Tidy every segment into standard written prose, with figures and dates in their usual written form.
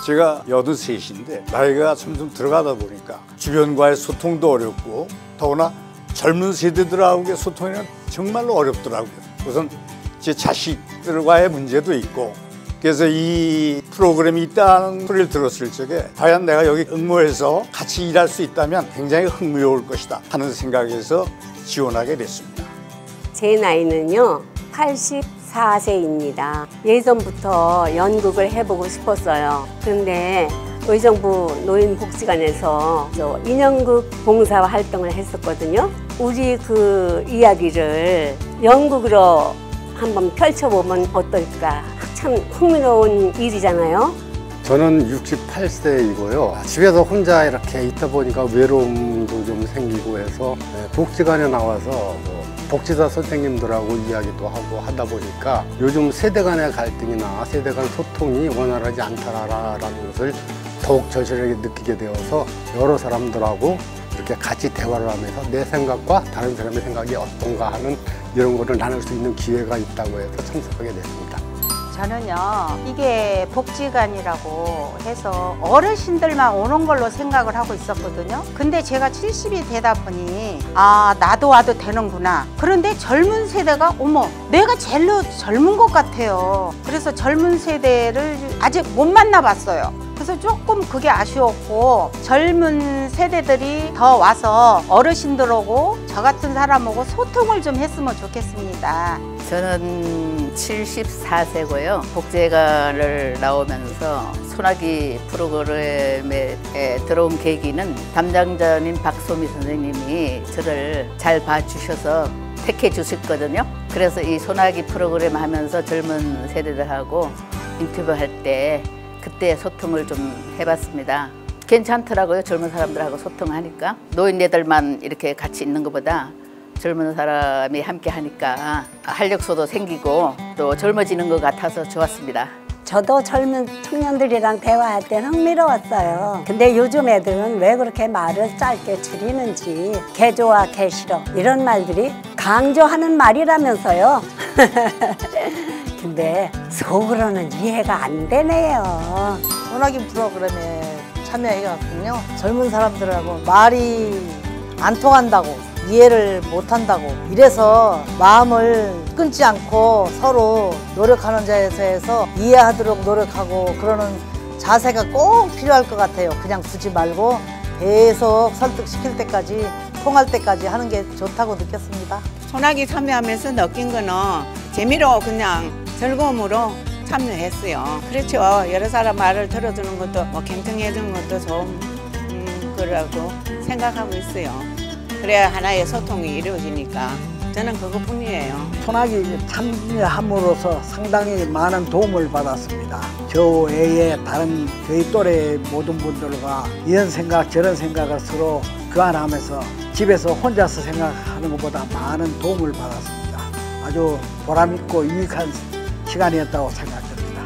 제가 83인데 나이가 점점 들어가다 보니까 주변과의 소통도 어렵고 더구나 젊은 세대들하고의 소통이 정말로 어렵더라고요. 우선 제 자식들과의 문제도 있고 그래서 이 프로그램이 있다는 소리를 들었을 적에 과연 내가 여기 응모해서 같이 일할 수 있다면 굉장히 흥미로울 것이다 하는 생각에서 지원하게 됐습니다. 제 나이는요 84세입니다. 예전부터 연극을 해보고 싶었어요. 그런데 의정부 노인복지관에서 인형극 봉사 활동을 했었거든요. 우리 그 이야기를 연극으로 한번 펼쳐보면 어떨까? 참 흥미로운 일이잖아요. 저는 68세이고요. 집에서 혼자 이렇게 있다 보니까 외로움도 좀 생기고 해서 복지관에 나와서 복지사 선생님들하고 이야기도 하고 하다 보니까 요즘 세대 간의 갈등이나 세대 간 소통이 원활하지 않다라는 것을 더욱 절실하게 느끼게 되어서 여러 사람들하고 이렇게 같이 대화를 하면서 내 생각과 다른 사람의 생각이 어떤가 하는 이런 거를 나눌 수 있는 기회가 있다고 해서 참석하게 됐습니다. 저는요 이게 복지관이라고 해서 어르신들만 오는 걸로 생각을 하고 있었거든요. 근데 제가 70이 되다 보니 아 나도 와도 되는구나. 그런데 젊은 세대가 어머 내가 제일 젊은 것 같아요. 그래서 젊은 세대를 아직 못 만나봤어요. 그래서 조금 그게 아쉬웠고 젊은 세대들이 더 와서 어르신들하고 저 같은 사람하고 소통을 좀 했으면 좋겠습니다. 저는 74세고요. 복지관을 나오면서 소나기 프로그램에 들어온 계기는 담당자님 박소미 선생님이 저를 잘 봐주셔서 택해 주셨거든요. 그래서 이 소나기 프로그램 하면서 젊은 세대들하고 인터뷰할 때 그때 소통을 좀 해봤습니다. 괜찮더라고요. 젊은 사람들하고 소통하니까. 노인네들만 이렇게 같이 있는 것보다 젊은 사람이 함께 하니까 활력소도 생기고 또 젊어지는 것 같아서 좋았습니다. 저도 젊은 청년들이랑 대화할 때는 흥미로웠어요. 근데 요즘 애들은 왜 그렇게 말을 짧게 줄이는지 개 좋아 개 싫어 이런 말들이 강조하는 말이라면서요. 근데 속으로는 이해가 안 되네요. 소나기 프로그램에 참여해갔군요. 젊은 사람들하고 말이 안 통한다고 이해를 못한다고 이래서 마음을 끊지 않고 서로 노력하는 자세에서 이해하도록 노력하고 그러는 자세가 꼭 필요할 것 같아요. 그냥 두지 말고 계속 설득시킬 때까지 통할 때까지 하는 게 좋다고 느꼈습니다. 소나기 참여하면서 느낀 거는 재미로 그냥 즐거움으로 참여했어요. 그렇죠. 여러 사람 말을 들어주는 것도 갱통해 주는 것도 좀 그러고 생각하고 있어요. 그래야 하나의 소통이 이루어지니까 저는 그것뿐이에요. 소나기 참여함으로써 상당히 많은 도움을 받았습니다. 저 외에 다른 저희 또래 모든 분들과 이런 생각 저런 생각을 서로 교환하면서 집에서 혼자서 생각하는 것보다 많은 도움을 받았습니다. 아주 보람있고 유익한 시간이었다고 생각됩니다.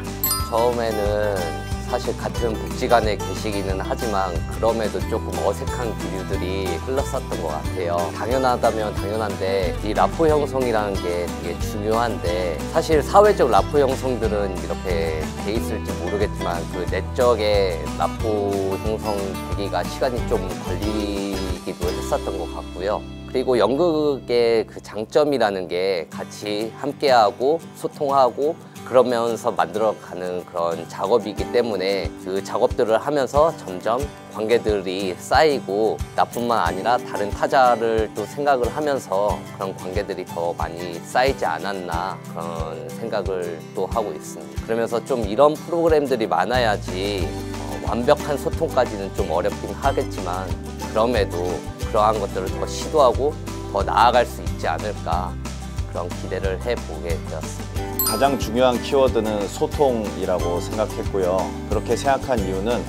처음에는 사실 같은 복지관에 계시기는 하지만 그럼에도 조금 어색한 기류들이 흘렀었던 것 같아요. 당연하다면 당연한데 이 라포 형성이라는 게 되게 중요한데 사실 사회적 라포 형성들은 이렇게 돼 있을지 모르겠지만 그 내적의 라포 형성되기가 시간이 좀 걸리기도 했었던 것 같고요. 그리고 연극의 그 장점이라는 게 같이 함께하고 소통하고 그러면서 만들어가는 그런 작업이기 때문에 그 작업들을 하면서 점점 관계들이 쌓이고 나뿐만 아니라 다른 타자를 또 생각을 하면서 그런 관계들이 더 많이 쌓이지 않았나 그런 생각을 또 하고 있습니다. 그러면서 좀 이런 프로그램들이 많아야지 완벽한 소통까지는 좀 어렵긴 하겠지만 그럼에도 그러한 것들을 더 시도하고 더 나아갈 수 있지 않을까 그런 기대를 해보게 되었습니다. 가장 중요한 키워드는 소통이라고 생각했고요. 그렇게 생각한 이유는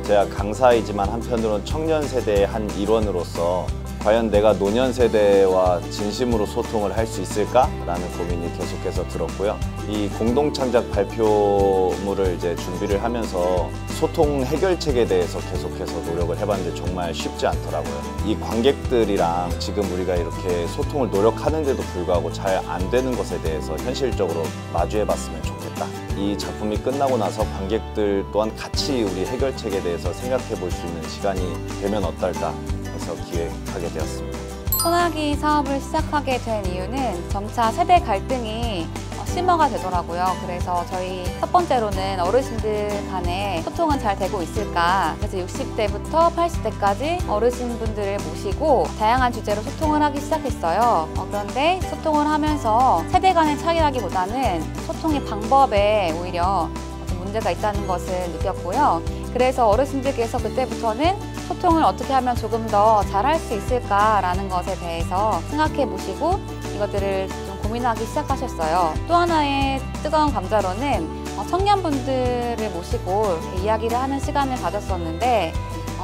제가 강사이지만 한편으로는 청년 세대의 한 일원으로서 과연 내가 노년 세대와 진심으로 소통을 할 수 있을까라는 고민이 계속해서 들었고요. 이 공동창작 발표물을 이제 준비를 하면서 소통 해결책에 대해서 계속해서 노력을 해봤는데 정말 쉽지 않더라고요. 이 관객들이랑 지금 우리가 이렇게 소통을 노력하는데도 불구하고 잘 안 되는 것에 대해서 현실적으로 마주해봤으면 좋겠다. 있다. 이 작품이 끝나고 나서 관객들 또한 같이 우리 해결책에 대해서 생각해 볼 수 있는 시간이 되면 어떨까 해서 기획하게 되었습니다. 소나기 사업을 시작하게 된 이유는 점차 세대 갈등이 심화가 되더라고요. 그래서 저희 첫 번째로는 어르신들 간에 소통은 잘 되고 있을까. 그래서 60대부터 80대까지 어르신분들을 모시고 다양한 주제로 소통을 하기 시작했어요. 그런데 소통을 하면서 세대 간의 차이라기보다는 소통의 방법에 오히려 좀 문제가 있다는 것을 느꼈고요. 그래서 어르신들께서 그때부터는 소통을 어떻게 하면 조금 더 잘할 수 있을까라는 것에 대해서 생각해 보시고 이것들을 좀 고민하기 시작하셨어요. 또 하나의 뜨거운 감자로는 청년분들을 모시고 이야기를 하는 시간을 가졌었는데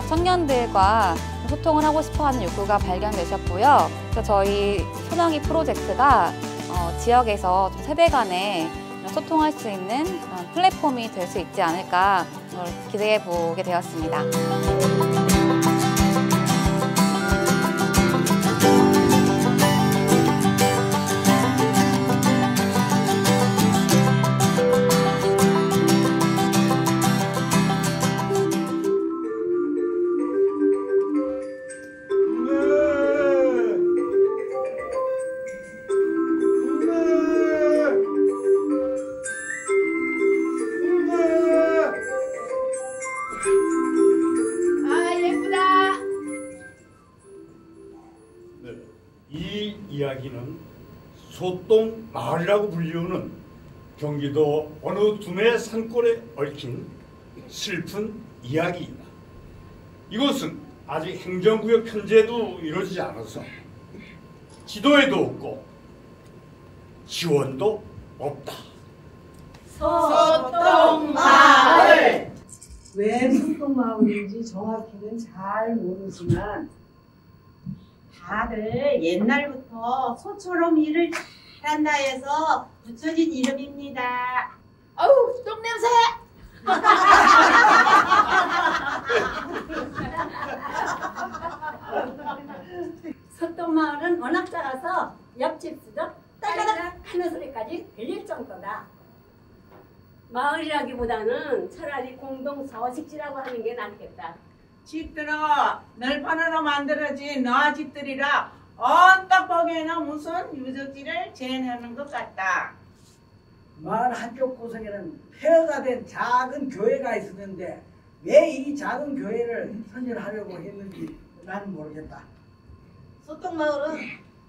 청년들과 소통을 하고 싶어하는 욕구가 발견되셨고요. 그래서 저희 소나기 프로젝트가 지역에서 좀 세대 간에 소통할 수 있는 그런 플랫폼이 될 수 있지 않을까 기대해 보게 되었습니다. 이 이야기는 소똥 마을이라고 불리우는 경기도 어느 두메 산골에 얽힌 슬픈 이야기이다. 이곳은 아직 행정구역 편제도 이루어지지 않아서 지도에도 없고 지원도 없다. 소똥마을! 왜 소똥마을인지 정확히는 잘 모르지만 다들 옛날부터 소처럼 일을 잘한다 해서 붙여진 이름입니다. 아우, 똥냄새! 소똥마을은 워낙 작아서 옆집 수도 따라락 하는 소리까지 들릴 정도다. 마을이라기보다는 차라리 공동 서식지라고 하는 게 낫겠다. 집들은 널판으로 만들어진 너집들이라 언뜻 보기에는 무슨 유적지를 재현하는 것 같다. 마을 한쪽 구석에는 폐허가 된 작은 교회가 있었는데 왜 이 작은 교회를 선전하려고 했는지 나는 모르겠다. 소똥마을은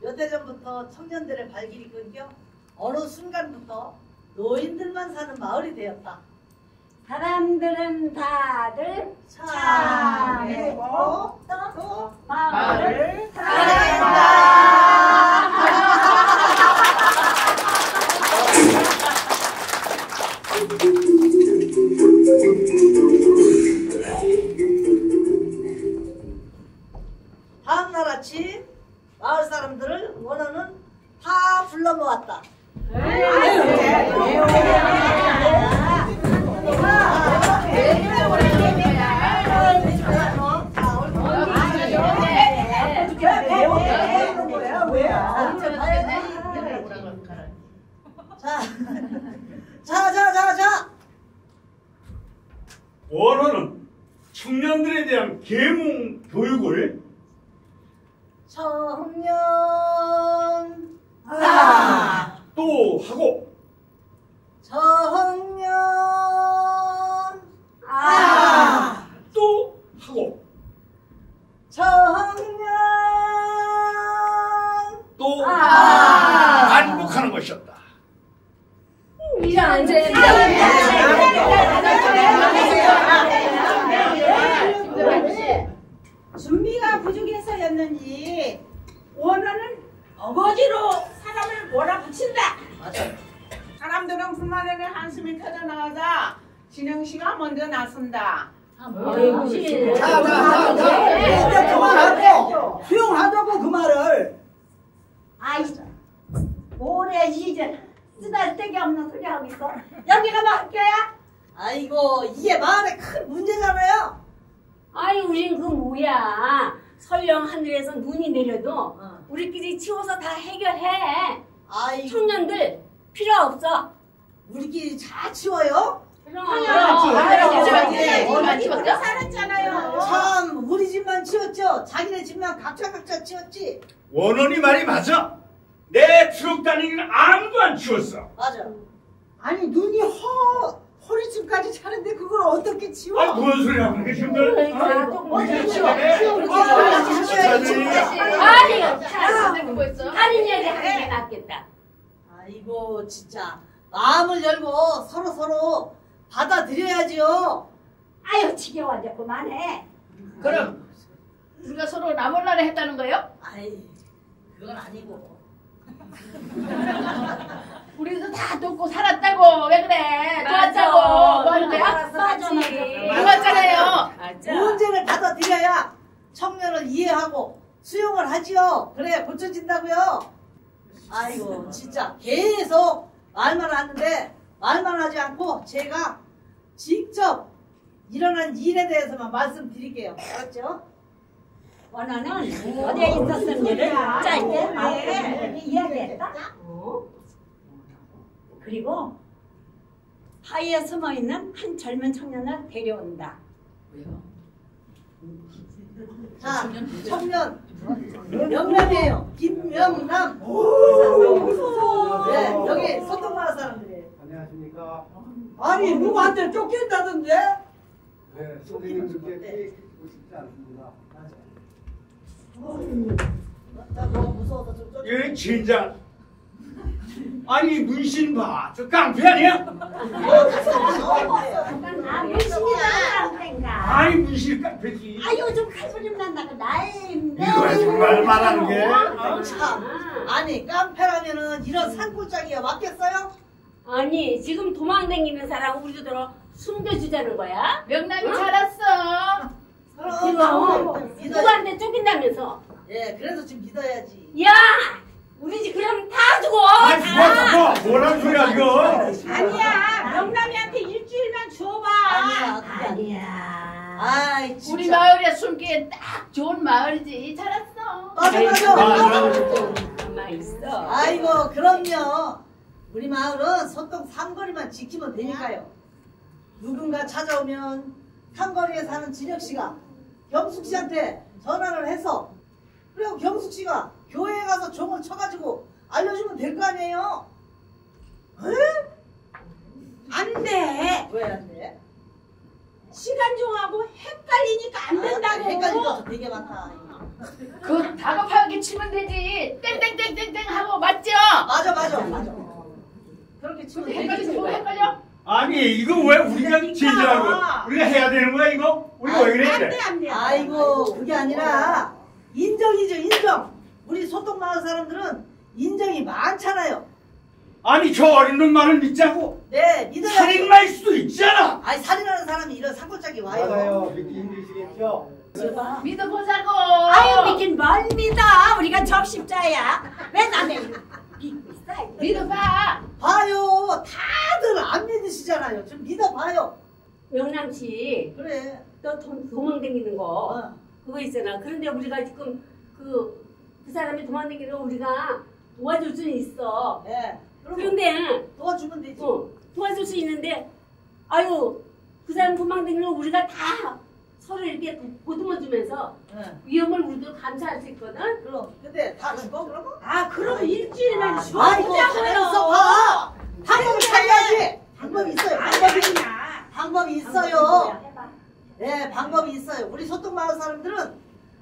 몇 해 전부터 청년들의 발길이 끊겨 어느 순간부터 노인들만 사는 마을이 되었다. 사람들은 다들 참고 또 마을을 사랑한다. 다음날 아침 마을 사람들을 원어는 다 불러 모았다. 자. 원어는 청년들에 대한 계몽 교육을 청년 또 하고 청년 또 하고 청년 또 반복하는 것이었다. 준비가 부족해서였는지 원어는 어거지로 사람을 몰아붙인다. 사람들은 불만에는 한숨이 터져나가자 진영씨가 먼저 나선다. 이제 그만하고 수용하자고 그 말을. 아이, 올해 이제 쓰잘데기 없는 소리 하고 있어. 여기가 뭐 학교야? 아이고 이게 마을의 큰 문제잖아요. 아니 우린 그 뭐야. 설령 하늘에서 눈이 내려도 우리끼리 치워서 다 해결해. 아이고. 청년들 필요 없어. 우리끼리 잘 치워요? 살았잖아요. 참 우리 집만 치웠죠? 자기네 집만 각자 치웠지? 원원이 말이 맞아. 내 트럭 다니기는 아무도 안 치웠어. 맞아. 아니 눈이 허리쯤까지 차는데 그걸 어떻게 치워? 아, 뭔 소리 하는 거야 지금들? 어떻게 치워? 다른 얘기 하는 게 낫겠다. 아이고 진짜 마음을 열고 서로 받아들여야지요. 아유 지겨워 이제 그만해. 그럼 우리가 서로 나몰라라 했다는 거예요? 아이 그건 아니고. 우리도 다 돕고 살았다고. 왜 그래? 좋았다고. 뭐 하는 거야? 좋았잖아요. 문제를 받아들여야 청년을 이해하고 수용을 하지요. 그래 고쳐진다고요. 아이고 진짜 계속 말만 하는데 말만 하지 않고 제가 직접 일어난 일에 대해서만 말씀드릴게요. 알았죠? 원하는 어디에 있었던 일을 짧게 말해 이야기했다. 그리고 하이에 숨어 있는 한 젊은 청년을 데려온다. 왜요? 자, 청년 명남이에요. 김명남. 네, 여기 소통마을 사람들이에요. 안녕하십니까. 아니 누구한테 쫓긴다던데? 네, 선생님들께 뵙고 싶지 않습니다. 나 너무 무서워서 좀 쫓겨. 예, 진짜. 아니 문신 봐. 저 깡패 아니야? 아니 문신 깡패지. 아 요즘 칼부림 난다고 나인데. 이거야 정말 말하는 게. 참, 아니 깡패라면은 이런 산골짜기가 맞겠어요? 아니 지금 도망다니는 사람 우리도 들어 숨겨주자는 거야? 명남이 잘했어. 그럼 누구한테 쫓긴다면서? 예, 그래서 지금 믿어야지. 야, 우리 집 그럼 다 죽어. 아 죽어. 뭐라는 소리야 이거? 아니야. 명남이한테 일주일만 줘봐. 아니야. 아이 진짜. 우리 마을에 숨기에 딱 좋은 마을이지. 잘했어. 맞아. 가만 있어. 아이고 그럼요. 우리 마을은 소통 삼거리만 지키면 되니까요. 누군가 찾아오면 삼거리에 사는 진혁 씨가 경숙 씨한테 전화를 해서 그리고 경숙 씨가 교회에 가서 종을 쳐가지고 알려주면 될 거 아니에요? 에? 안 돼. 왜 안 돼? 시간종하고 헷갈리니까 안 된다고. 헷갈릴 거 되게 많다. 그 다급하게 치면 되지. 땡땡땡땡땡 하고 맞죠? 맞아. 그렇게 치면 헷갈려? 아니 이거 왜 우리가 제재하고 우리가 해야 되는 거야 이거? 우리가 왜 그래? 안 돼. 아이고 그게 아니라 인정이죠 인정. 우리 소통마을 사람들은 인정이 많잖아요. 아니 저 어린 놈 말을 믿자고? 네 믿어요. 살인마일 수도 있잖아. 아니 살인하는 사람이 이런 산골짜기 와요. 맞아요. 믿기 힘드시겠죠? 믿어보자고. 아유 믿긴 뭘 믿어. 우리가 적십자야. 왜 남의 믿고 있어? 믿어봐. 봐요. 다들 안 믿으시잖아요. 좀 믿어봐요. 명남 씨, 그래. 너 도망다니는 거 그거 있잖아. 그런데 우리가 지금 그 사람이 도망다니는 거 우리가 도와줄 수는 있어. 네. 그런데 도와주면 되지. 도와줄 수 있는데 아유 그 사람 도망다니는 거 우리가 다 서로 이렇게 보듬어주면서 위험을 우리도 감수할 수 있거든. 그럼 근데 다 죽어 그러면? 아 그럼 일주일만 쉬어. 아이고 가만있어 봐. 방법을 찾아야지. 방법이 있어요. 방법이 있어요. 네 방법이 있어요. 우리 소통마을 사람들은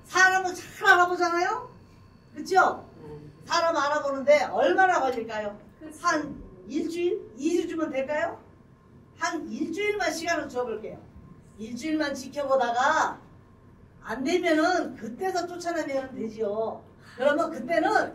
사람을 잘 알아보잖아요. 그렇죠? 사람 알아보는데 얼마나 걸릴까요? 한 일주일? 2주 주면 될까요? 한 일주일만 시간을 줘볼게요. 일주일만 지켜보다가 안 되면은 그때서 쫓아내면 되지요. 그러면 그때는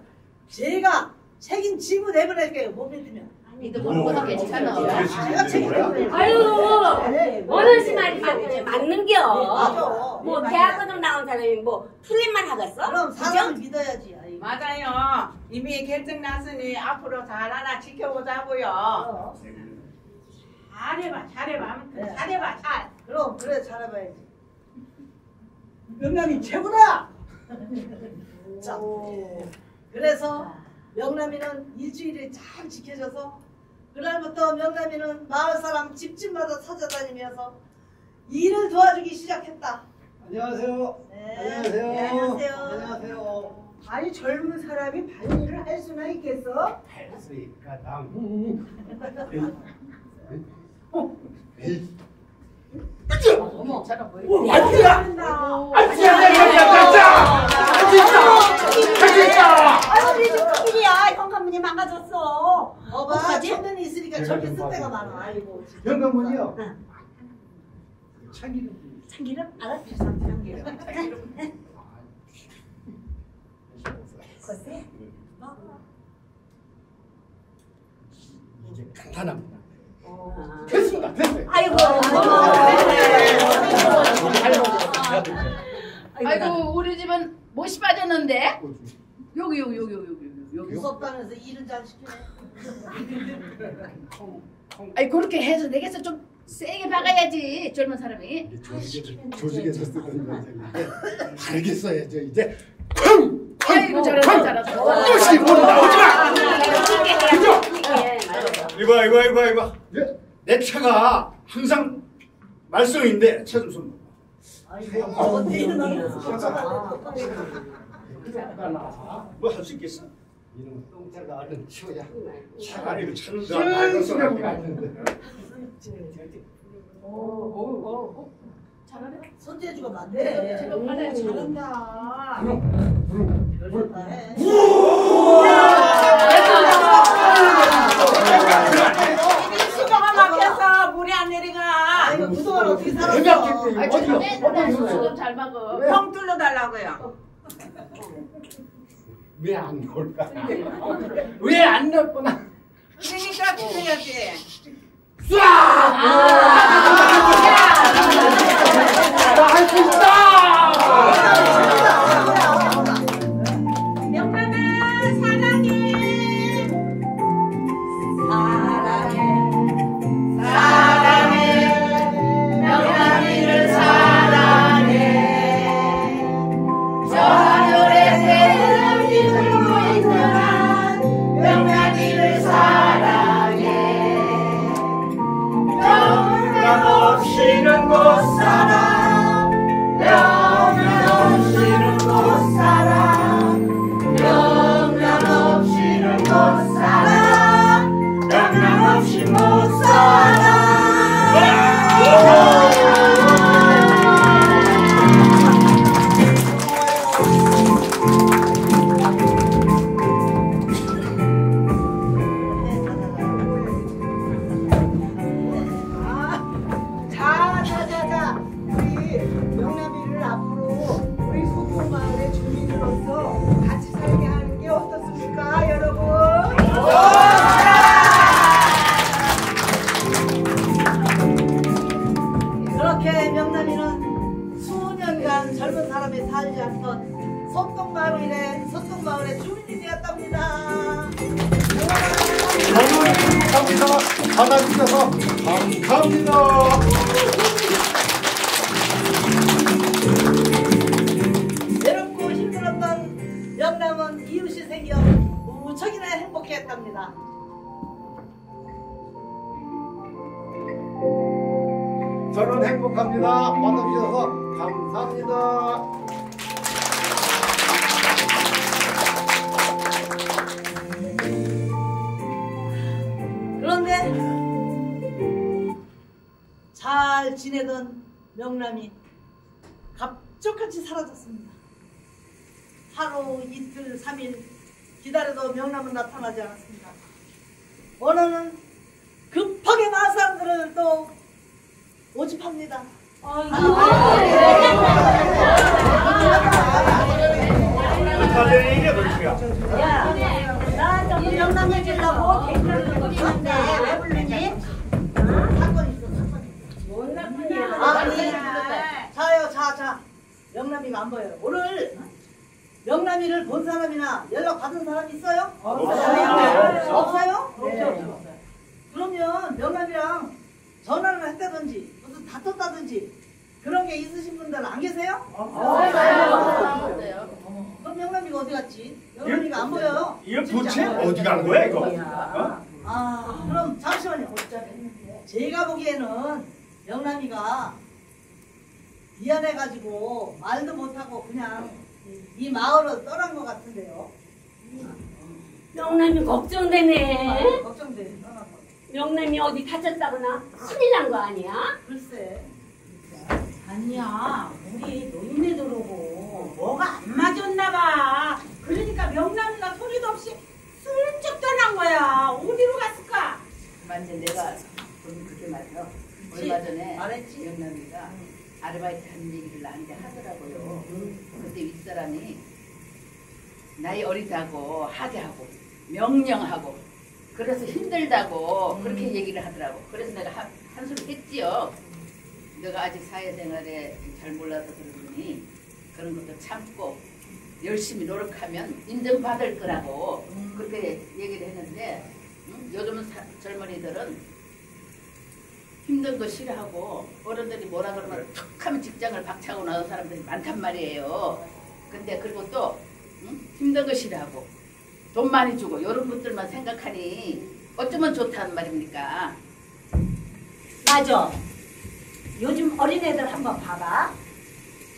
제가 책임지고 내보낼게요. 못 믿으면. 믿어보는 것도 괜찮아. 제가 책임지고 아유 어르신 말이 맞는겨. 맞아. 뭐 대학교도 나온 사람이 뭐 틀린말 하겠어? 그럼 사람을 믿어야지. 아이고. 맞아요. 이미 결정 났으니 앞으로 잘 하나 지켜보자고요. 잘해봐. 아무튼 잘해봐. 잘. 그럼 그래 잘해봐야지. 명남이 최고다. 자, 그래서 명남이는 일주일에 잘 지켜줘서 그날부터 명남이는 마을 사람 집집마다 찾아다니면서 일을 도와주기 시작했다. 안녕하세요. 네. 안녕하세요. 안녕하세요. 안녕하세요. 아니 젊은 사람이 발일을 할 수나 있겠어? 할 수 있겠다. 어머, 아유 우리 집 큰일이야. 현관문이 망가졌어. 어봐, 천년이 있으니까 저렇게 쓸 때가 많아. 아이고. 현관문이요. 참기름. 참기름? 알았어. 참기름. 글쎄. 이제 간단합니다. 됐습니다. 됐어요. 아이고. 아이고 우리 집은 못이 빠졌는데. 여기. 무섭다면서 일은 잘 시키네. 아이 그렇게 해서 내게서 좀 세게 박아야지 젊은 사람이. 조직에서 쓰던 건데 다르게 써야죠 이제. 아이고 잘한다. 또시 머리 나오지 마. 그죠? 이봐. 내 차가 항상 말썽인데 차 좀 손. 뭐 할 수 있겠어? 이놈 똥차가 얼른 치워야. 차가 이거 차는 줄 알고 잘하네. 손재주가 많네. 잘한다. 별일다 해. 신경을 막혀서 물이 안 내려가. 아이고 그동안 어떻게 살았어? 수좀 잘 막어. 형 뚫러 달라고요. 왜 안 넣을까? 왜 안 넣었구나? 그러니까 뚫어야지. 할 수 있다! 명남아 사랑해. 명남이를 사랑해. 저 하늘에 새를 들고 있는 명남이를 사랑해. 명남 없이는 못 살아. 명남 없이는 못 살아. 명남 없이는 못 살아. 명남 없이 못 살아. 자. 우리 명남이를 앞으로 우리 소통마을의 주민으로서 같이 살게 하는 게 어떻습니까, 여러분? 그렇게 명남이는 수년간 젊은 사람이 살지 않던 소통마을의 주민이 되었답니다. 너무 행복합니다. 받아주셔서 감사합니다. 외롭고 힘들었던 명남은 이웃이 생겨 무척이나 행복했답니다. 저는 행복합니다. 받아주셔서 감사합니다. 그런데 잘 지내던 명남이 갑자기 사라졌습니다. 하루, 이틀, 3일 기다려도 명남은 나타나지 않았습니다. 오늘은 급하게 마을 사람들을 또 모집합니다. 나 저기 명남에 주려고 댓글을 보내는데 왜 부르니? 사건 있어. 뭔 사건이야? 아니, 자요, 자. 명남이가 안 보여요. 오늘 명남이를 본 사람이나 연락 받은 사람 있어요? 없어요. 없어요? 네. 그러면 명남이랑 전화를 했다든지 무슨 다퉜다든지 그런 게 있으신 분들 안 계세요? 없어요. 그럼 명남이가 어디 갔지? 명남이가 안 보여요. 이거 도대체 어디 간 거야 이거? 그럼 잠시 제가 보기에는 영남이가 미안해가지고 말도 못하고 그냥 이 마을을 떠난 것 같은데요. 명남이 걱정되네. 걱정돼. 명남이 어디 다쳤다거나 큰일 난 거 아니야? 글쎄. 아니야, 우리 노인네들 오고 뭐가 안 맞았나 봐. 그러니까 명남이가 소리도 없이 슬쩍 떠난 거야. 어디로 갔을까? 완전 내가 보면 그게 맞아. 얼마 전에 영남이가 아르바이트 하는 얘기를 나한테 하더라고요. 그때 윗사람이 나이 어리다고 하대하고 명령하고 그래서 힘들다고 그렇게 얘기를 하더라고. 그래서 내가 한수를 했지요. 내가 아직 사회생활에 잘 몰라서 그러더니 그런 것도 참고 열심히 노력하면 인정받을 거라고 그렇게 얘기를 했는데 요즘 젊은이들은 힘든 거 싫어하고 어른들이 뭐라 그러면 툭 하면 직장을 박차고 나온 사람들이 많단 말이에요. 근데 그리고 또 힘든 거 싫어하고 돈 많이 주고 이런 것들만 생각하니 어쩌면 좋다는 말입니까? 맞아. 요즘 어린애들 한번 봐봐.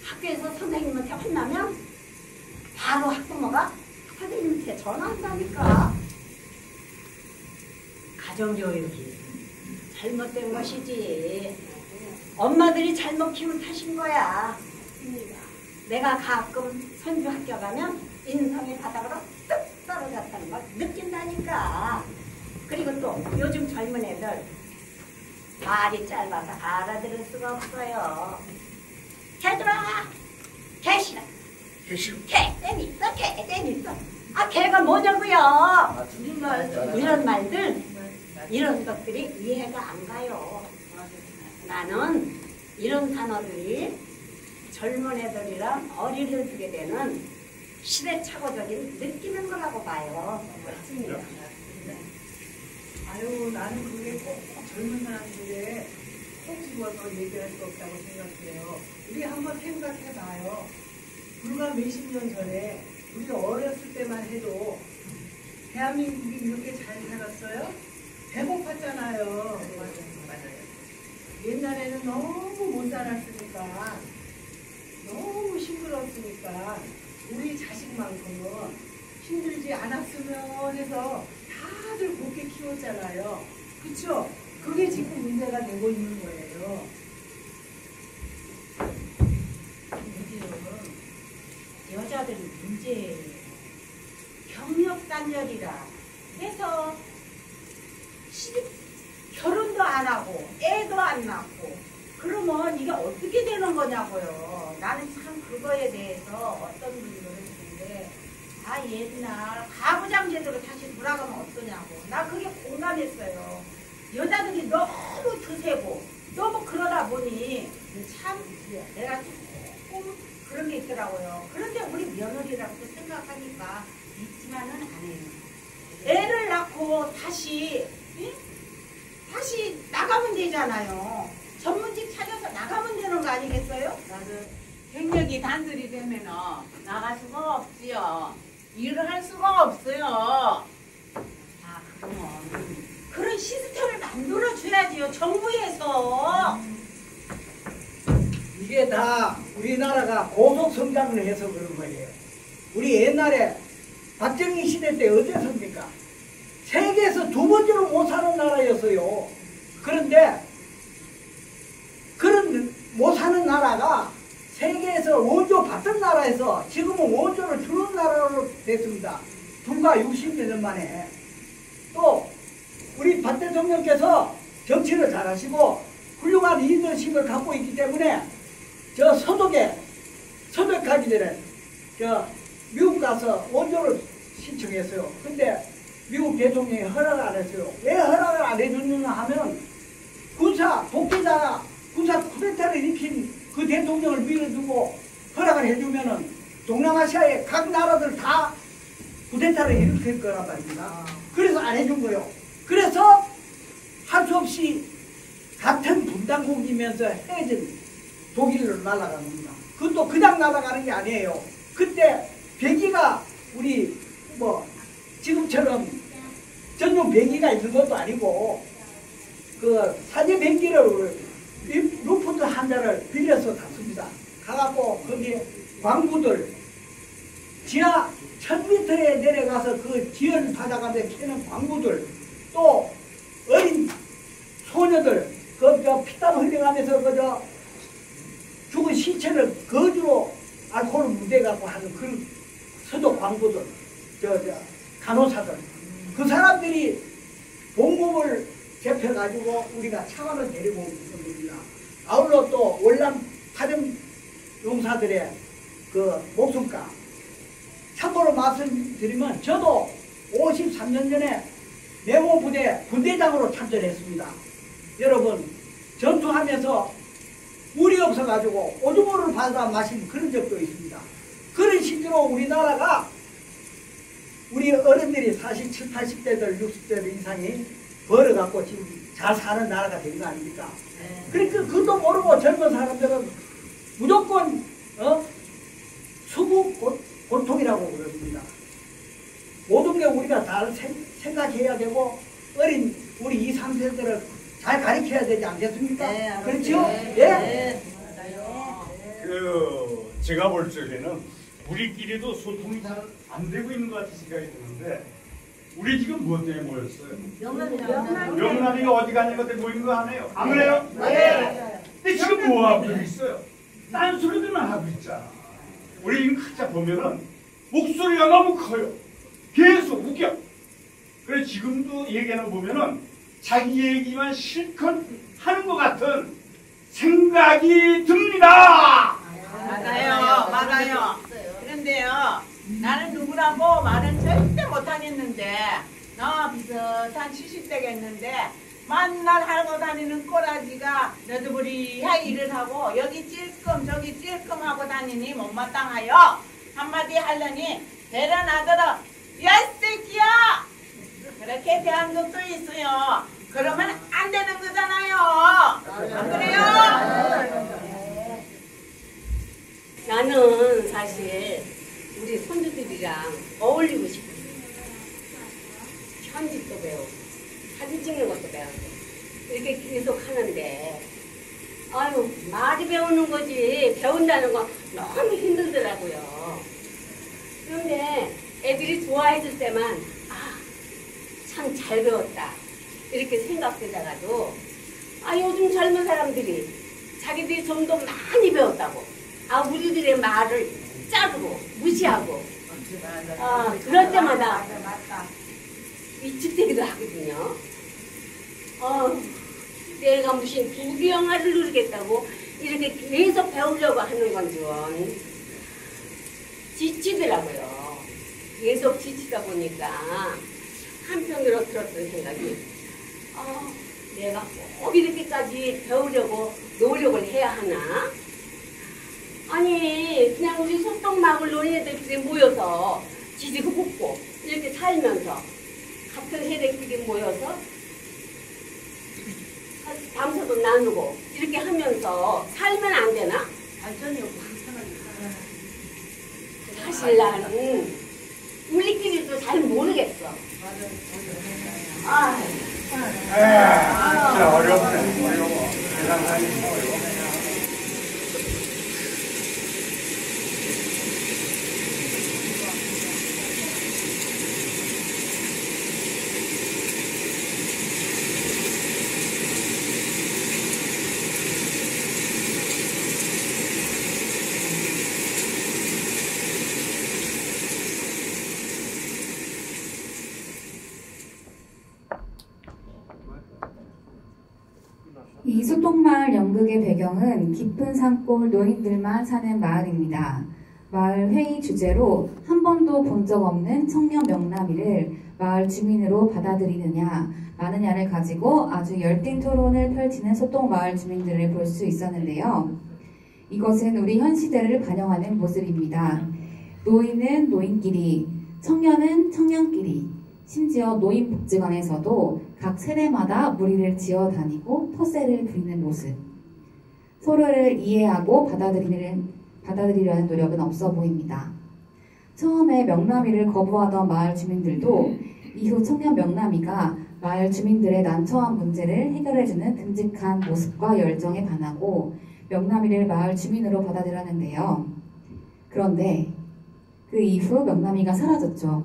학교에서 선생님한테 혼나면 바로 학부모가 선생님한테 전화한다니까. 가정교육이 잘못된 것이지. 엄마들이 잘못 키운 탓인 거야. 내가 가끔 선주 학교 가면 인성의 바닥으로 뚝 떨어졌다는 걸 느낀다니까. 그리고 또 요즘 젊은 애들 말이 짧아서 알아들을 수가 없어요. 개들아, 개 싫어. 개 싫어. 개 재밌어, 개 재밌어. 아, 개가 뭐냐고요? 이런 말들, 이런 것들이 이해가 안 가요. 나는 이런 단어들이 젊은 애들이랑 어리를 두게 되는 시대착오적인 느끼는 거라고 봐요. 맞습니다. 아유, 나는 그게 꼭 젊은 사람들에 꼭 집어서 얘기할 수 없다고 생각해요. 우리 한번 생각해봐요. 불과 몇십 년 전에 우리 어렸을 때만 해도 대한민국이 이렇게 잘 살았어요? 배고팠잖아요. 맞아요. 옛날에는 너무 못 살았으니까, 너무 힘들었으니까 우리 자식만큼은 힘들지 않았으면 해서 다들 곱게 키웠잖아요. 그쵸? 그게 지금 문제가 되고 있는 거예요. 요즘 여자들이 문제예요. 경력 단절이라 해서 결혼도 안 하고 애도 안 낳고 그러면 이게 어떻게 되는 거냐고요. 나는 참 그거에 대해서 어떤 분들은 있는데 아 옛날 가부장 제도로 다시 돌아가면 어떠냐고. 나 그게 공감했어요. 여자들이 너무 드세고 너무 그러다 보니 참 내가 조금 그런 게 있더라고요. 그런데 우리 며느리라고 생각하니까 믿지만은 안 해요. 애를 낳고 다시 나가면 되잖아요. 전문직 찾아서 나가면 되는 거 아니겠어요? 맞아요. 경력이 단절이 되면 나갈 수가 없지요. 일을 할 수가 없어요. 아, 그러면 그런 시스템을 만들어줘야지요. 정부에서. 이게 다 우리나라가 고속 성장을 해서 그런 거예요. 우리 옛날에 박정희 시대 때 어땠습니까? 세계에서 두 번째로 못 사는 나라였어요. 그런데 그런 못 사는 나라가 세계에서 원조 받던 나라에서 지금은 원조를 주는 나라로 됐습니다. 불과 60여 년 만에. 또 우리 박 대통령께서 정치를 잘하시고 훌륭한 리더십을 갖고 있기 때문에 저 서독하기 전에 미국 가서 원조를 신청했어요. 근데 미국 대통령이 허락을 안 했어요. 왜 허락을 안 해줬느냐 하면 군사 독재자가 군사 쿠데타를 일으킨 그 대통령을 밀어두고 허락을 해주면은 동남아시아의 각 나라들 다 쿠데타를 일으킬 거란 말입니다. 그래서 안 해준 거예요. 그래서 할 수 없이 같은 분단국이면서 헤어진 독일로 날아가는 겁니다. 그것도 그냥 날아가는 게 아니에요. 그때 배기가 우리 지금처럼 전용 배기가 있는 것도 아니고 그 사제 변기를 루프트 한 자를 빌려서 갔습니다. 가갖고 거기 광부들 지하 1000m에 내려가서 그 지연 바다가에 캐는 광부들 또 어린 소녀들 그 피땀 흘려가면서 그저 죽은 시체를 거주로 알코올을 묻어갖고 하는 그런 서도 광부들 간호사들 그 사람들이 봉급을 잡혀가지고 우리가 차관을 데리고 온 겁니다. 아울러 또 월남 파병 용사들의 그 목숨가 참고로 말씀드리면 저도 53년 전에 내모 부대 분대장으로 참전했습니다. 여러분 전투하면서 물이 없어가지고 오줌물을 받아 마신 그런 적도 있습니다. 그런 식으로 우리나라가 우리 어른들이 47, 80대들, 60대들 이상이 벌어갖고 지금 잘 사는 나라가 된 거 아닙니까? 그러니까 그것도 모르고 젊은 사람들은 무조건 수국 고통이라고 그럽니다. 모든 게 우리가 잘 생각해야 되고 어린 우리 2, 3세들을 잘 가르쳐야 되지 않겠습니까? 네, 그렇죠? 예? 제가 볼 적에는 우리끼리도 소통이 잘 안 되고 있는 것 같은 생각이 드는데 우리 지금 무엇 때문에 모였어요? 명남이가 어디 가는 것 때문에 모인 거 아니에요? 안 그래요? 네. 근데 지금 뭐 하고 있어요? 딴소리들만 하고 있잖아. 우리 지금 각자 보면은 목소리가 너무 커요. 계속 웃겨. 그래 지금도 얘기하는 거 보면은 자기 얘기만 실컷 하는 것 같은 생각이 듭니다. 맞아요. 그런데요, 나는 누구라고 말은 절대 못하겠는데, 나 비슷한 70대겠는데, 만날 하고 다니는 꼬라지가 너드부리하게 일을 하고, 여기 찔끔 저기 찔끔 하고 다니니 못마땅하여 한마디 하려니 대란 아들아, 야 이 새끼야! 그렇게 대한 것도 있어요. 그러면 안 되는 거잖아요. 안 그래요? 나는 사실 우리 손주들이랑 어울리고 싶었어요. 편집도 배우고 사진 찍는 것도 배우고 이렇게 계속 하는데 아유 말이 배우는 거지 배운다는 거 너무 힘들더라고요. 그런데 애들이 좋아해줄 때만 참 잘 배웠다 이렇게 생각되다가도 요즘 젊은 사람들이 자기들이 좀 더 많이 배웠다고 우리들의 말을 자르고 무시하고 그럴 때마다 위축되기도 하거든요. 내가 무슨 부귀영화를 누리겠다고 이렇게 계속 배우려고 하는 건 좀 지치더라고요. 계속 지치다 보니까 한편으로 들었던 생각이 내가 꼭 이렇게까지 배우려고 노력을 해야 하나? 아니 그냥 우리 소똥 마을 노인애들끼리 모여서 지지고 볶고 이렇게 살면서 같은 세대끼리 모여서 담소도 나누고 이렇게 하면서 살면 안 되나? 발전이 없고 사실 나는 우리끼리도 잘 모르겠어. 진짜 어렵네. 어려워. 세상상이 어려워. 이 소똥마을 연극의 배경은 깊은 산골 노인들만 사는 마을입니다. 마을 회의 주제로 한 번도 본 적 없는 청년 명남이를 마을 주민으로 받아들이느냐 마느냐를 가지고 아주 열띤 토론을 펼치는 소똥마을 주민들을 볼 수 있었는데요. 이것은 우리 현 시대를 반영하는 모습입니다. 노인은 노인끼리, 청년은 청년끼리, 심지어 노인복지관에서도 각 세대마다 무리를 지어 다니고 텃세를 부리는 모습. 서로를 이해하고 받아들이려는 노력은 없어 보입니다. 처음에 명남이를 거부하던 마을 주민들도 이후 청년 명남이가 마을 주민들의 난처한 문제를 해결해주는 듬직한 모습과 열정에 반하고 명남이를 마을 주민으로 받아들였는데요. 그런데 그 이후 명남이가 사라졌죠.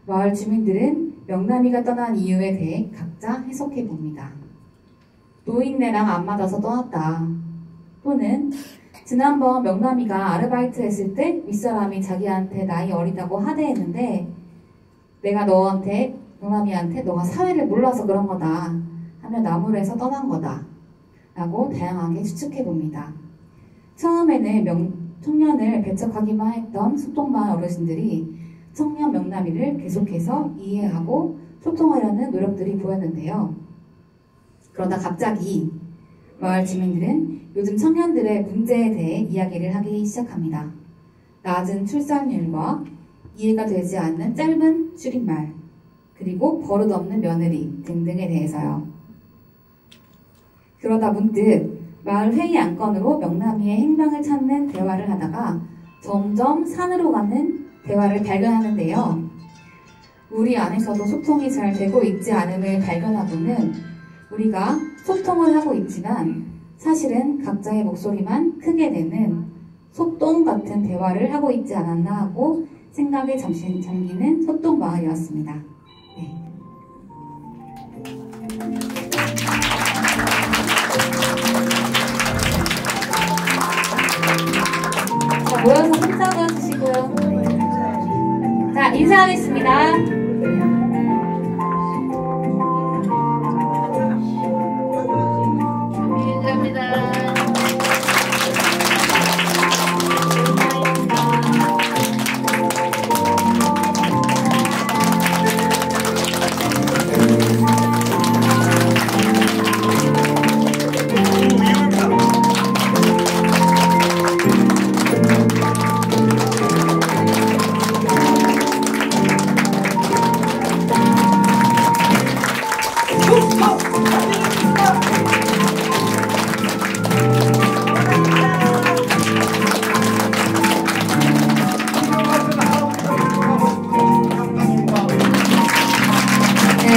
마을 주민들은 명남이가 떠난 이유에 대해 각자 해석해 봅니다. 노인네랑 안 맞아서 떠났다. 또는 지난번 명남이가 아르바이트 했을 때 윗사람이 자기한테 나이 어리다고 하대했는데 내가 명남이한테 너가 사회를 몰라서 그런 거다 하며 나무래서 떠난 거다 라고 다양하게 추측해 봅니다. 처음에는 청년을 배척하기만 했던 소통마을 어르신들이 청년 명남이를 계속해서 이해하고 소통하려는 노력들이 보였는데요. 그러다 갑자기 마을 주민들은 요즘 청년들의 문제에 대해 이야기를 하기 시작합니다. 낮은 출산율과 이해가 되지 않는 짧은 줄임말, 그리고 버릇없는 며느리 등등에 대해서요. 그러다 문득 마을 회의 안건으로 명남이의 행방을 찾는 대화를 하다가 점점 산으로 가는 대화를 발견하는데요. 우리 안에서도 소통이 잘 되고 있지 않음을 발견하고는 우리가 소통을 하고 있지만 사실은 각자의 목소리만 크게 내는 소똥 같은 대화를 하고 있지 않았나 하고 생각에 잠기는 소똥마을이었습니다. 네. 자, 모여서 손 잡아주시고요. 자, 인사하겠습니다.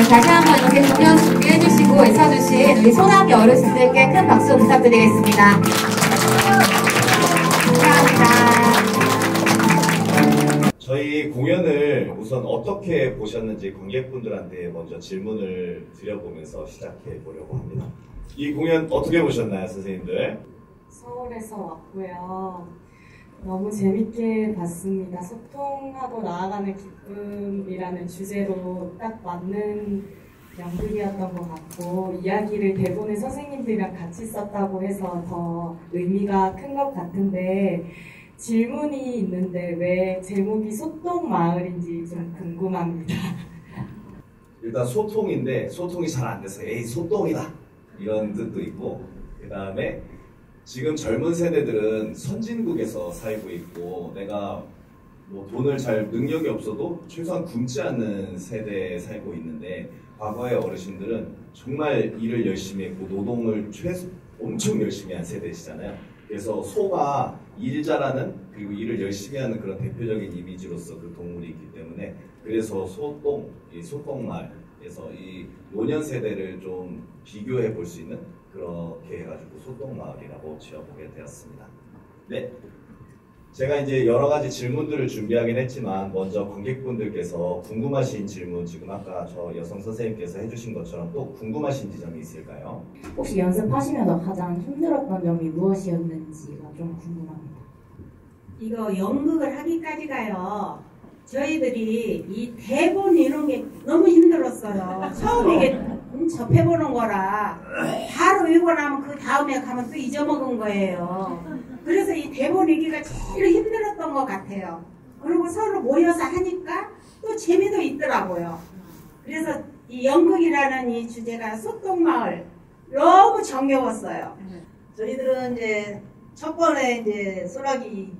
다시 한번 이렇게 공연 준비해주시고 외쳐주신 우리 소나기 어르신들께 큰 박수 부탁드리겠습니다. 감사합니다. 저희 공연을 우선 어떻게 보셨는지 관객분들한테 먼저 질문을 드려보면서 시작해 보려고 합니다. 이 공연 어떻게 보셨나요, 선생님들? 서울에서 왔고요. 너무 재밌게 봤습니다. 소통하고 나아가는 기쁨이라는 주제로 딱 맞는 연극이었던 것 같고, 이야기를 대본에 선생님들이랑 같이 썼다고 해서 더 의미가 큰 것 같은데, 질문이 있는데 왜 제목이 소통마을인지 좀 궁금합니다. 일단 소통인데 소통이 잘 안 돼서 에이 소똥이다 이런 뜻도 있고, 그 다음에 지금 젊은 세대들은 선진국에서 살고 있고 내가 뭐 돈을 잘 능력이 없어도 최소한 굶지 않는 세대에 살고 있는데, 과거의 어르신들은 정말 일을 열심히 했고 노동을 엄청 열심히 한 세대시잖아요. 그래서 소가 일 잘하는, 그리고 일을 열심히 하는 그런 대표적인 이미지로서 그 동물이 있기 때문에, 그래서 이 소똥마을에서 이 노년 세대를 좀 비교해 볼 수 있는, 그렇게 해가지고 소똥마을이라고 지어보게 되었습니다. 네, 제가 이제 여러 가지 질문들을 준비하긴 했지만 먼저 관객분들께서 궁금하신 질문, 지금 아까 저 여성 선생님께서 해주신 것처럼 또 궁금하신 지점이 있을까요? 혹시 연습하시면서 가장 힘들었던 점이 무엇이었는지가 좀 궁금합니다. 이거 연극을 하기까지가요, 저희들이 이 대본 이런 게 너무 힘들었어요. 처음 이게 접해보는 거라 바로 읽고 나면 그 다음에 가면 또 잊어먹은 거예요. 그래서 이 대본 읽기가 제일 힘들었던 것 같아요. 그리고 서로 모여서 하니까 또 재미도 있더라고요. 그래서 이 연극이라는 이 주제가 소똥마을 너무 정겨웠어요. 저희들은 이제 첫 번에 이제 소라기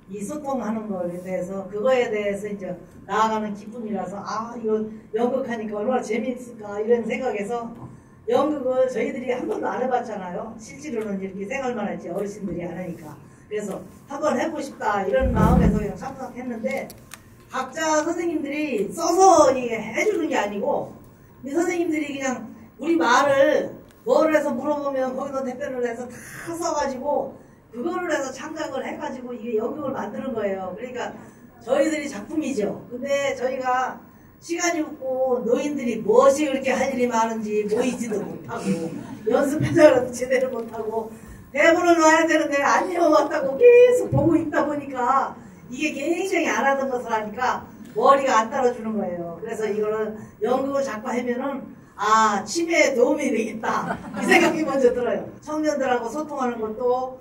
이 소통하는 거에 대해서, 그거에 대해서 이제 나아가는 기쁨이라서, 이거 연극하니까 얼마나 재미있을까 이런 생각에서, 연극을 저희들이 한 번도 안 해봤잖아요. 실제로는 이렇게 생활만 했지 어르신들이 안 하니까. 그래서 한번 해보고 싶다 이런 마음에서 그냥 참석했는데, 각자 선생님들이 써서 이게 해주는 게 아니고 우리 선생님들이 그냥 우리 말을 뭐를 해서 물어보면 거기서 답변을 해서 다 써가지고 그거를 해서 창작을 해가지고 이게 연극을 만드는 거예요. 그러니까 저희들이 작품이죠. 근데 저희가 시간이 없고 노인들이 무엇이 그렇게 할 일이 많은지 모이지도 못하고 연습회장도 제대로 못하고 대본을 놔야 되는데 안 외워왔다고 계속 보고 있다 보니까 이게 굉장히 안 하던 것을 하니까 머리가 안 따라주는 거예요. 그래서 이거는 연극을 자꾸 하면은 아, 치매에 도움이 되겠다 이 생각이 먼저 들어요. 청년들하고 소통하는 것도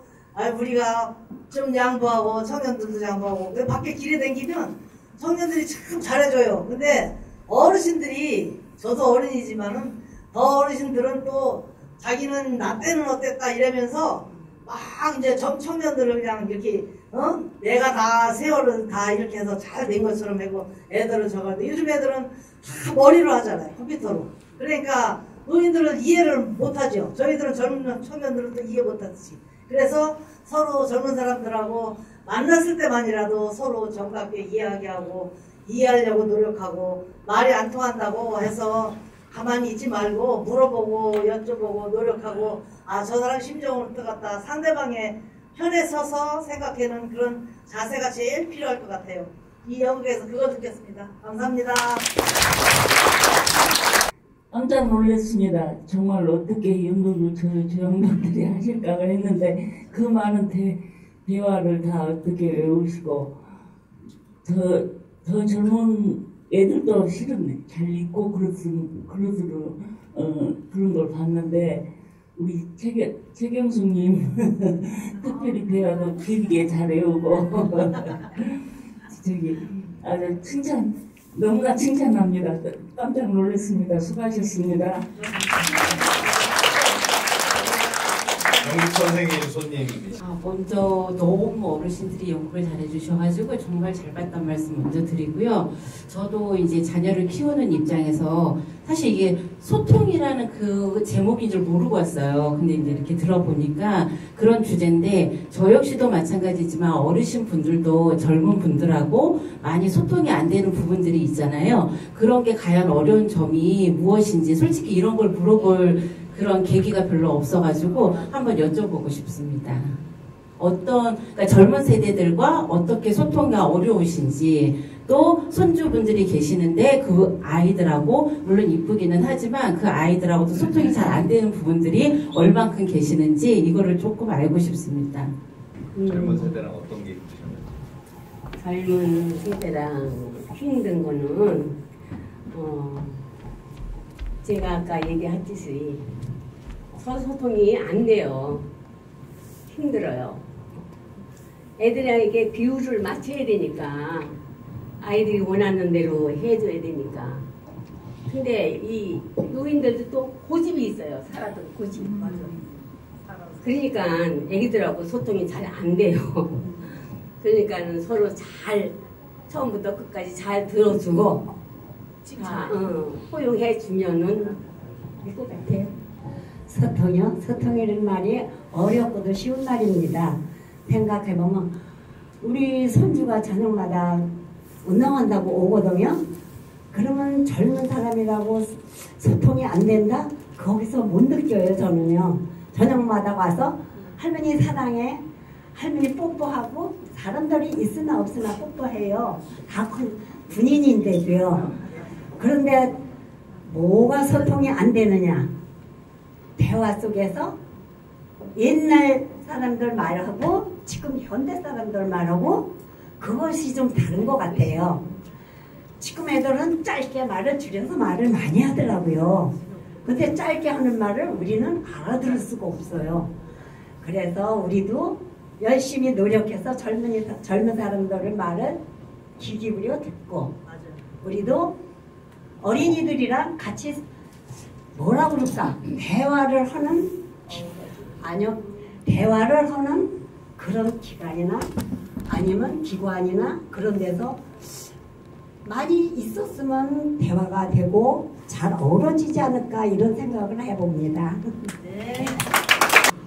우리가 좀 양보하고 청년들도 양보하고 밖에 길에 다니면 청년들이 참 잘해줘요. 근데 어르신들이 저도 어른이지만은 더 어르신들은 또 자기는 나 때는 어땠다 이러면서 막 이제 청년들을 그냥 이렇게 내가 다 세월은 다 이렇게 해서 잘 된 것처럼 하고 애들은 저거 요즘 애들은 다 머리로 하잖아요. 컴퓨터로. 그러니까 노인들은 이해를 못하죠. 저희들은 젊은 청년들은 또 이해 못하듯이. 그래서 서로 젊은 사람들하고 만났을 때만이라도 서로 정답게 이해하게 하고 이해하려고 노력하고 말이 안 통한다고 해서 가만히 있지 말고 물어보고 여쭤보고 노력하고 아, 저 사람 심정은 어떡하다 상대방의 편에 서서 생각하는 그런 자세가 제일 필요할 것 같아요. 이 연극에서 그거 듣겠습니다. 감사합니다. 깜짝 놀랐습니다. 정말 어떻게 연극을 저 양반들이 하실까 했는데 그 많은 대화를 다 어떻게 외우시고 더 젊은 애들도 실은 잘 읽고 그런 걸 봤는데 우리 최경숙님 특별히 대화도 길게 잘 외우고 아주 너무나 칭찬합니다. 깜짝 놀랐습니다. 수고하셨습니다. 영국 선생님 손님. 먼저 너무 어르신들이 연구를 잘해주셔가지고 정말 잘 봤단 말씀 먼저 드리고요. 저도 이제 자녀를 키우는 입장에서 사실 이게 소통이라는 그 제목인 줄 모르고 왔어요. 근데 이제 이렇게 들어보니까 그런 주제인데 저 역시도 마찬가지지만 어르신 분들도 젊은 분들하고 많이 소통이 안 되는 부분들이 있잖아요. 그런 게 과연 어려운 점이 무엇인지 솔직히 이런 걸 물어볼 그런 계기가 별로 없어가지고 한번 여쭤보고 싶습니다. 그러니까 젊은 세대들과 어떻게 소통이 어려우신지 또 손주분들이 계시는데 그 아이들하고 물론 이쁘기는 하지만 그 아이들하고도 소통이 잘 안 되는 부분들이 얼만큼 계시는지 이거를 조금 알고 싶습니다. 젊은 세대랑 어떤 게 있으셨나요? 젊은 세대랑 힘든 거는 제가 아까 얘기했듯이 소통이 안 돼요. 힘들어요. 애들에게 비율을 맞춰야 되니까 아이들이 원하는 대로 해줘야 되니까. 근데 이 노인들도 또 고집이 있어요. 살아도 고집. 그러니까 애기들하고 소통이 잘 안 돼요. 그러니까 서로 잘 처음부터 끝까지 잘 들어주고 포용해 주면은 될 것 같아요. 소통이요? 소통이라는 말이 어렵고도 쉬운 말입니다. 생각해보면 우리 손주가 저녁마다 운동한다고 오거든요. 그러면 젊은 사람이라고 소통이 안 된다? 거기서 못 느껴요. 저는요. 저녁마다 와서 할머니 사랑해, 할머니 뽀뽀하고 사람들이 있으나 없으나 뽀뽀해요. 다 군인인데도요. 그런데 뭐가 소통이 안 되느냐? 대화 속에서 옛날 사람들 말하고 지금 현대 사람들 말하고 그것이 좀 다른 것 같아요. 지금 애들은 짧게 말을 줄여서 말을 많이 하더라고요. 근데 짧게 하는 말을 우리는 알아들을 수가 없어요. 그래서 우리도 열심히 노력해서 젊은 사람들의 말을 귀 기울여 듣고 우리도 어린이들이랑 같이 뭐라 그럴까? 대화를 하는 대화를 하는 그런 기관이나 아니면 기관이나 그런 데서 많이 있었으면 대화가 되고 잘 어우러지지 않을까 이런 생각을 해봅니다. 네.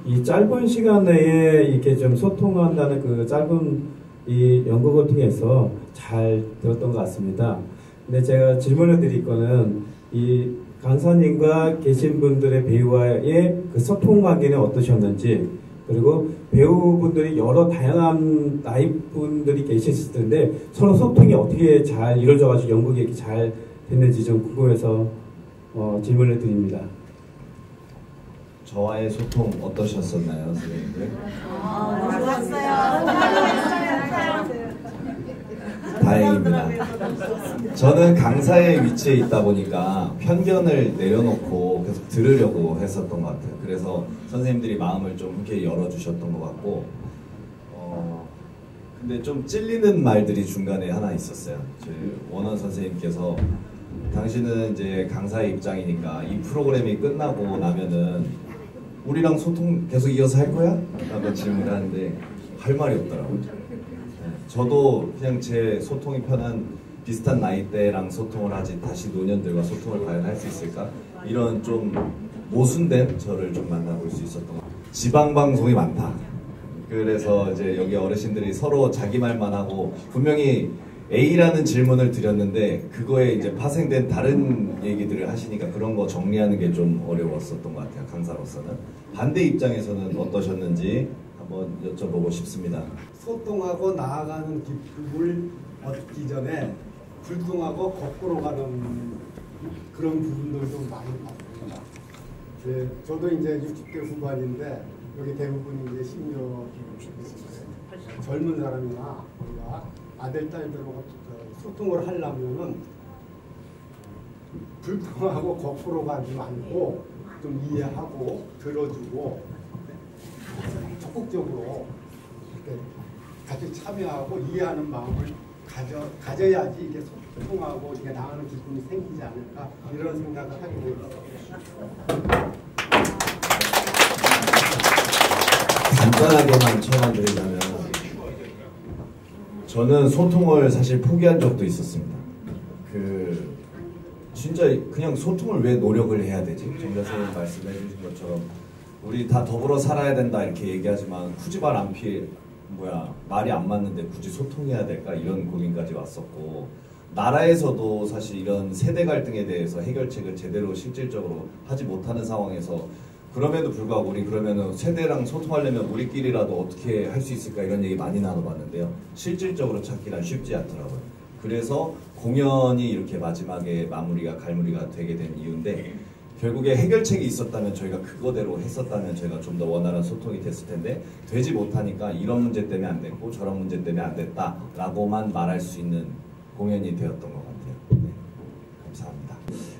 이 짧은 시간 내에 이렇게 좀 소통한다는 그 짧은 이 연극을 통해서 잘 들었던 것 같습니다. 근데 제가 질문을 드릴 거는 이 강사님과 계신 분들의 배우와의 그 소통 관계는 어떠셨는지, 그리고 배우분들이 여러 다양한 나이 분들이 계셨을 텐데 서로 소통이 어떻게 잘 이루어져가지고 연극이 이렇게 잘 됐는지 좀 궁금해서 질문을 드립니다. 저와의 소통 어떠셨었나요, 선생님들? 좋았어요. 다행입니다. 저는 강사의 위치에 있다 보니까 편견을 내려놓고 계속 들으려고 했었던 것 같아요. 그래서 선생님들이 마음을 좀 이렇게 열어주셨던 것 같고, 근데 좀 찔리는 말들이 중간에 하나 있었어요. 저희 원원 선생님께서 당신은 이제 강사의 입장이니까 이 프로그램이 끝나고 나면은 우리랑 소통 계속 이어서 할 거야? 라고 질문을 하는데 할 말이 없더라고요. 저도 그냥 제 소통이 편한 비슷한 나이대랑 소통을 하지 다시 노년들과 소통을 과연 할 수 있을까? 이런 좀 모순된 저를 좀 만나볼 수 있었던 것 같아요. 지방방송이 많다. 그래서 이제 여기 어르신들이 서로 자기 말만 하고 분명히 A라는 질문을 드렸는데 그거에 이제 파생된 다른 얘기들을 하시니까 그런 거 정리하는 게 좀 어려웠었던 것 같아요. 강사로서는. 반대 입장에서는 어떠셨는지 한번 여쭤보고 싶습니다. 소통하고 나아가는 기쁨을 얻기 전에 불통하고 거꾸로 가는 그런 부분들도 많이 봤습니다. 네, 저도 이제 60대 후반인데 여기 대부분 이제 심려 젊은 사람이나 우리가 아들 딸들하고 소통을 하려면은 불통하고 거꾸로 가지 말고 좀 이해하고 들어주고 적극적으로 같이 참여하고 이해하는 마음을 가져야지 이게 소통하고 이게 나가는 기쁨이 생기지 않을까 이런 생각을 하게 됩니다. 간단하게만 첨언드리자면 저는 소통을 사실 포기한 적도 있었습니다. 진짜 그냥 소통을 왜 노력을 해야 되지? 정 교수님 말씀해 주신 것처럼 우리 다 더불어 살아야 된다 이렇게 얘기하지만 굳이 말이 안 맞는데 굳이 소통해야 될까? 이런 고민까지 왔었고, 나라에서도 사실 이런 세대 갈등에 대해서 해결책을 제대로 실질적으로 하지 못하는 상황에서 그럼에도 불구하고 우리 그러면은 세대랑 소통하려면 우리끼리라도 어떻게 할 수 있을까 이런 얘기 많이 나눠봤는데요. 실질적으로 찾기란 쉽지 않더라고요. 그래서 공연이 이렇게 마지막에 갈무리가 되게 된 이유인데, 결국에 해결책이 있었다면 저희가 그거대로 했었다면 저희가 좀 더 원활한 소통이 됐을 텐데 되지 못하니까 이런 문제 때문에 안 됐고 저런 문제 때문에 안 됐다라고만 말할 수 있는 공연이 되었던 것 같아요. 네, 감사합니다.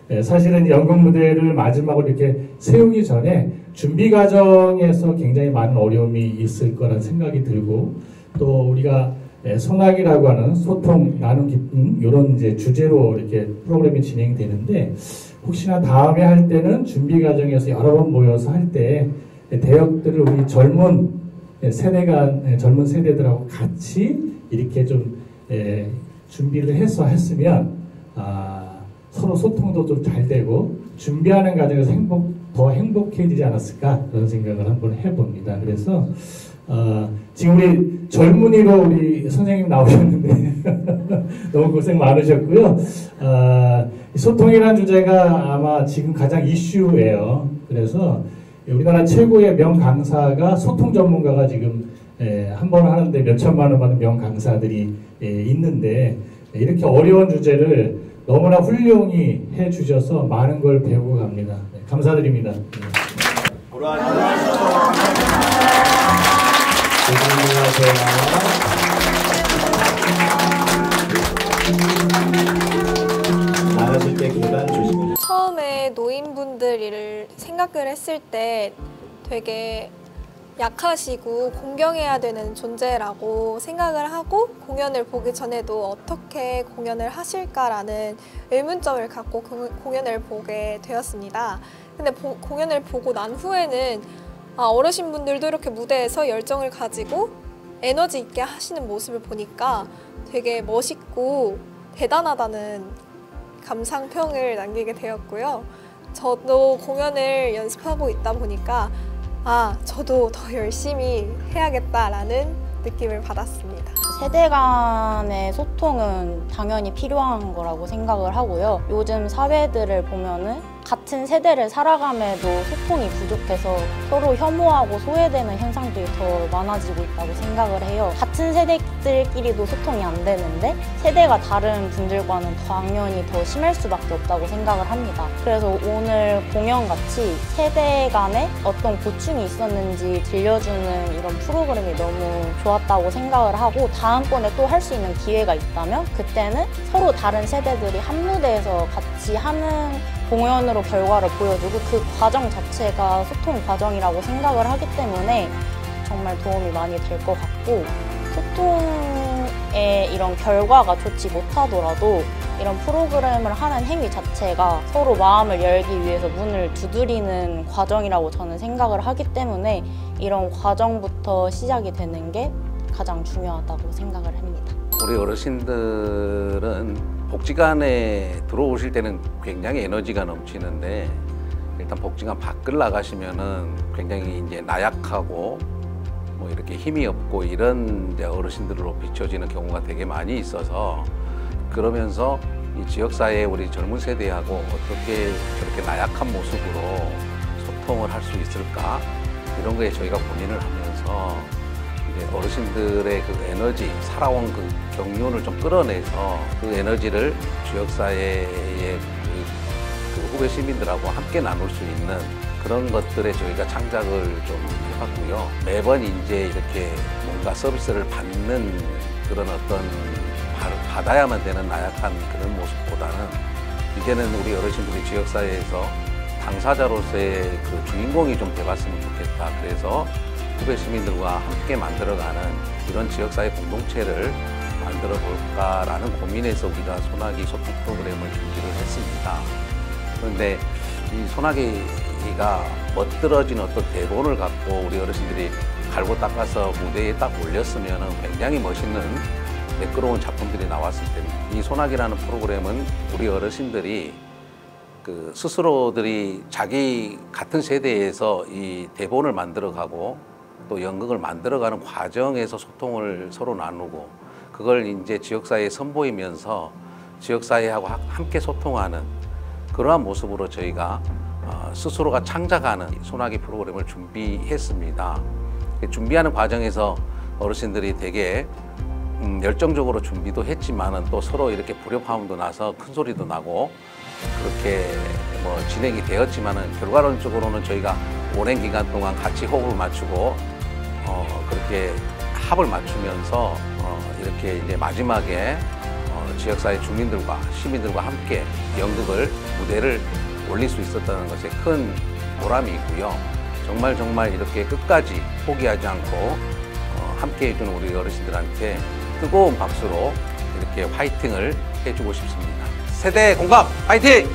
네, 사실은 연극 무대를 마지막으로 이렇게 세우기 전에 준비 과정에서 굉장히 많은 어려움이 있을 거란 생각이 들고, 또 우리가 소낙이라고 하는 소통, 나눔, 기쁨 이런 이제 주제로 이렇게 프로그램이 진행되는데, 혹시나 다음에 할 때는 준비 과정에서 여러 번 모여서 할 때 대역들을 우리 젊은 세대들하고 같이 이렇게 좀 준비를 해서 했으면 서로 소통도 좀 잘 되고 준비하는 과정에서 더 행복해지지 않았을까 그런 생각을 한번 해봅니다. 그래서 지금 우리 젊은이로 우리 선생님 나오셨는데 너무 고생 많으셨고요. 소통이라는 주제가 아마 지금 가장 이슈예요. 그래서 우리나라 최고의 명강사가 소통 전문가가 지금 한 번 하는데 몇 천만 원 받는 명강사들이 있는데, 이렇게 어려운 주제를 너무나 훌륭히 해주셔서 많은 걸 배우고 갑니다. 네, 감사드립니다. 나가실 때 계단 조심히. 처음에 노인분들을 생각을 했을 때 되게 약하시고 공경해야 되는 존재라고 생각을 하고, 공연을 보기 전에도 어떻게 공연을 하실까라는 의문점을 갖고 공연을 보게 되었습니다. 근데 공연을 보고 난 후에는 어르신분들도 이렇게 무대에서 열정을 가지고 에너지 있게 하시는 모습을 보니까 되게 멋있고 대단하다는 감상평을 남기게 되었고요. 저도 공연을 연습하고 있다 보니까 저도 더 열심히 해야겠다라는 느낌을 받았습니다. 세대 간의 소통은 당연히 필요한 거라고 생각을 하고요. 요즘 사회들을 보면은 같은 세대를 살아감에도 소통이 부족해서 서로 혐오하고 소외되는 현상들이 더 많아지고 있다고 생각을 해요. 같은 세대들끼리도 소통이 안 되는데 세대가 다른 분들과는 당연히 더 심할 수밖에 없다고 생각을 합니다. 그래서 오늘 공연같이 세대 간에 어떤 고충이 있었는지 들려주는 이런 프로그램이 너무 좋았다고 생각을 하고 다음번에 또 할 수 있는 기회가 있다면 그때는 서로 다른 세대들이 한 무대에서 같이 하는 공연으로 결과를 보여주고 그 과정 자체가 소통 과정이라고 생각을 하기 때문에 정말 도움이 많이 될 것 같고 소통의 이런 결과가 좋지 못하더라도 이런 프로그램을 하는 행위 자체가 서로 마음을 열기 위해서 문을 두드리는 과정이라고 저는 생각을 하기 때문에 이런 과정부터 시작이 되는 게 가장 중요하다고 생각을 합니다. 우리 어르신들은 복지관에 들어오실 때는 굉장히 에너지가 넘치는데 일단 복지관 밖을 나가시면은 굉장히 이제 나약하고 뭐 이렇게 힘이 없고 이런 이제 어르신들로 비춰지는 경우가 되게 많이 있어서 그러면서 이 지역사회의 우리 젊은 세대하고 어떻게 저렇게 나약한 모습으로 소통을 할 수 있을까 이런 거에 저희가 고민을 하면서 이제 어르신들의 그 에너지, 살아온 그 경륜을 좀 끌어내서 그 에너지를 지역사회의 그 후배 시민들하고 함께 나눌 수 있는 그런 것들에 저희가 창작을 좀 해봤고요. 매번 이제 이렇게 뭔가 서비스를 받는 그런 어떤 받아야만 되는 나약한 그런 모습보다는 이제는 우리 어르신들이 지역사회에서 당사자로서의 그 주인공이 좀 돼봤으면 좋겠다. 그래서 후배 시민들과 함께 만들어가는 이런 지역사회 공동체를 만들어 볼까라는 고민에서 우리가 소나기 소통 프로그램을 준비를 했습니다. 그런데 이 소나기가 멋들어진 어떤 대본을 갖고 우리 어르신들이 갈고 닦아서 무대에 딱 올렸으면 굉장히 멋있는 매끄러운 작품들이 나왔을 텐데 이 소나기라는 프로그램은 우리 어르신들이 그 스스로들이 자기 같은 세대에서 이 대본을 만들어가고 또 연극을 만들어가는 과정에서 소통을 서로 나누고 그걸 이제 지역사회에 선보이면서 지역사회하고 함께 소통하는 그러한 모습으로 저희가 스스로가 창작하는 소나기 프로그램을 준비했습니다. 준비하는 과정에서 어르신들이 되게 열정적으로 준비도 했지만은 또 서로 이렇게 불협화음도 나서 큰 소리도 나고 그렇게 뭐 진행이 되었지만은 결과론적으로는 저희가 오랜 기간 동안 같이 호흡을 맞추고 그렇게 합을 맞추면서 이렇게 이제 마지막에 지역사회 주민들과 시민들과 함께 연극을 무대를 올릴 수 있었다는 것에 큰 보람이 있고요. 정말 이렇게 끝까지 포기하지 않고 함께 해준 우리 어르신들한테 뜨거운 박수로 이렇게 화이팅을 해주고 싶습니다. 세대 공감 화이팅!